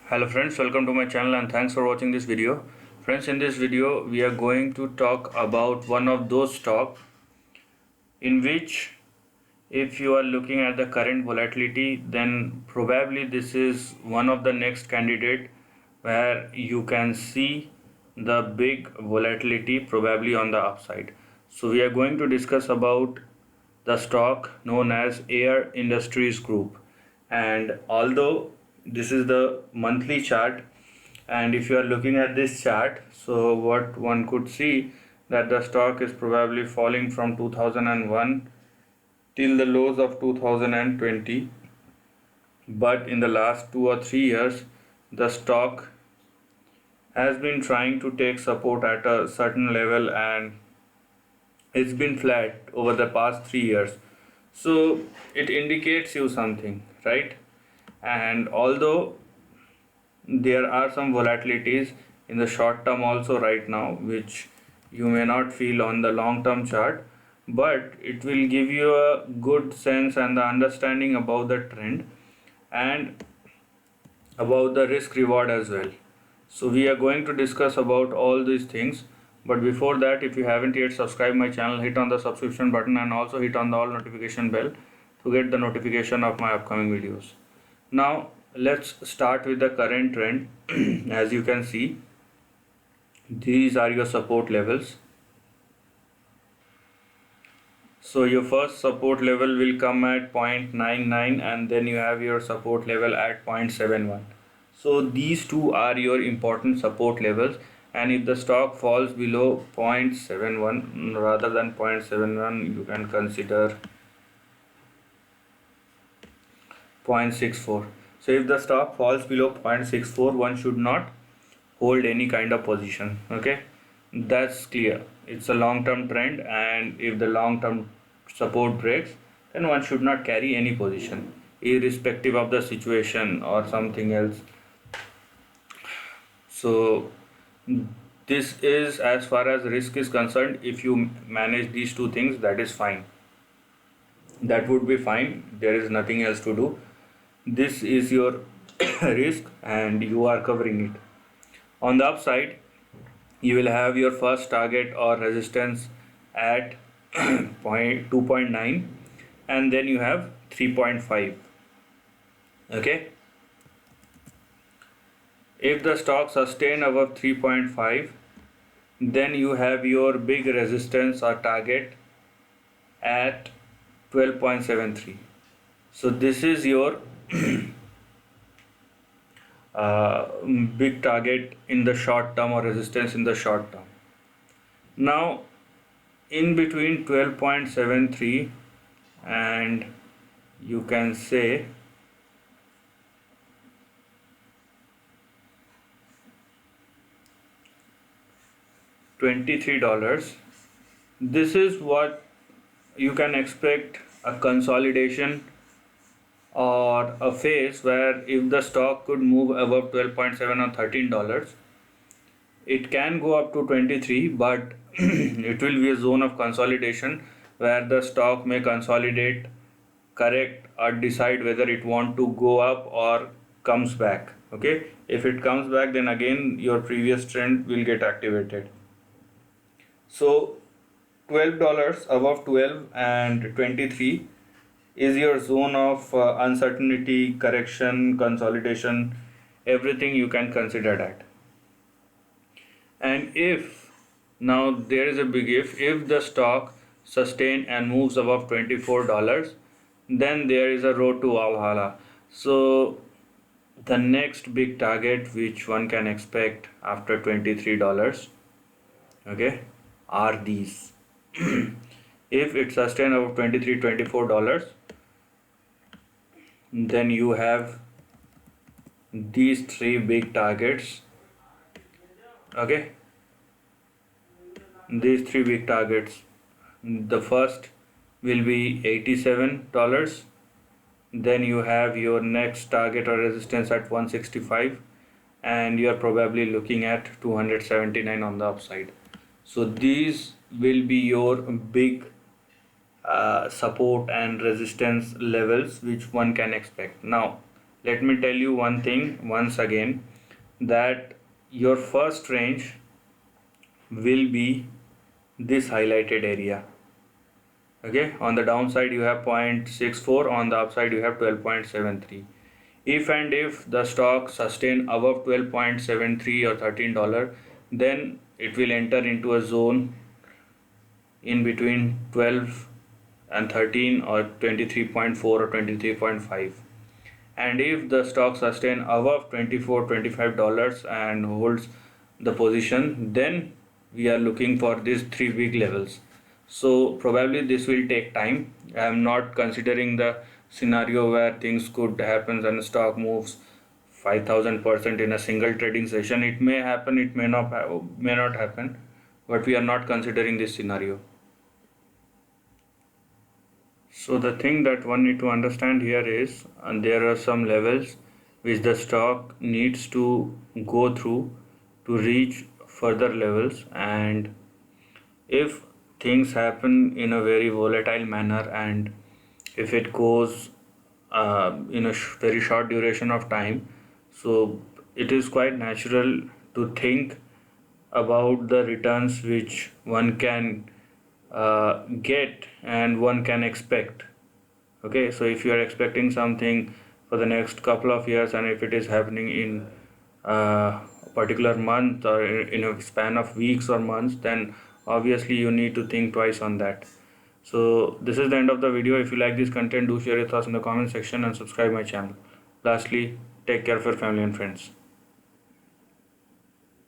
Hello friends, welcome to my channel and thanks for watching this video. Friends, in this video we are going to talk about one of those stock in which if you are looking at the current volatility, then probably this is one of the next candidate where you can see the big volatility probably on the upside. So we are going to discuss about the stock known as Air Industries Group. And although this is the monthly chart, and if you are looking at this chart, so what one could see that the stock is probably falling from 2001 till the lows of 2020, but in the last 2 or 3 years the stock has been trying to take support at a certain level and it's been flat over the past 3 years. So it indicates you something, right? And although there are some volatilities in the short term also right now, which you may not feel on the long term chart, but it will give you a good sense and the understanding about the trend and about the risk reward as well. So we are going to discuss about all these things, but before that, if you haven't yet subscribed my channel, hit on the subscription button and also hit on the all notification bell to get the notification of my upcoming videos. Now let's start with the current trend. As you can see, these are your support levels. So your first support level will come at 0.99 and then you have your support level at 0.71. So these two are your important support levels, and if the stock falls below 0.71 rather than 0.71, you can consider 0.64. So if the stock falls below 0.64, one should not hold any kind of position. Okay, that's clear. It's a long term trend, and if the long term support breaks, then one should not carry any position irrespective of the situation or something else. So this is as far as risk is concerned. If you manage these two things, that is fine, that would be fine. There is nothing else to do. This is your risk and you are covering it. On the upside, you will have your first target or resistance at 2.9 and then you have 3.5. okay, if the stock sustain above 3.5, then you have your big resistance or target at 12.73. so this is your big target in the short term or resistance in the short term. Now in between 12.73 and you can say $23, this is what you can expect, a consolidation or a phase where if the stock could move above 12.7 or $13, it can go up to 23, but it will be a zone of consolidation where the stock may consolidate, correct, or decide whether it want to go up or comes back. Okay, if it comes back, then again your previous trend will get activated. So $12 above 12 and 23 is your zone of uncertainty, correction, consolidation, everything you can consider that. And if now there is a big if the stock sustain and moves above $24, then there is a road to Valhalla. So the next big target which one can expect after $23, okay, are these. If it sustain above 23 $24, then you have these three big targets. Okay, these three big targets, the first will be $87, then you have your next target or resistance at 165, and you are probably looking at 279 on the upside. So these will be your big support and resistance levels which one can expect. Now let me tell you one thing once again, that your first range will be this highlighted area. Okay, on the downside you have 0.64, on the upside you have 12.73. If the stock sustain above 12.73 or $13, then it will enter into a zone in between 12 and 13 or 23.4 or 23.5. And if the stock sustain above $24-25 and holds the position, then we are looking for these three big levels. So probably this will take time. I am not considering the scenario where things could happen and stock moves 5,000% in a single trading session. It may happen, it may not happen, but we are not considering this scenario. So the thing that one need to understand here is, and there are some levels which the stock needs to go through to reach further levels, and if things happen in a very volatile manner and if it goes in a very short duration of time, so it is quite natural to think about the returns which one can get and one can expect. Okay, so if you are expecting something for the next couple of years, and if it is happening in a particular month or in a span of weeks or months, then obviously you need to think twice on that. So this is the end of the video. If you like this content, do share your thoughts in the comment section and subscribe my channel. Lastly, take care of your family and friends.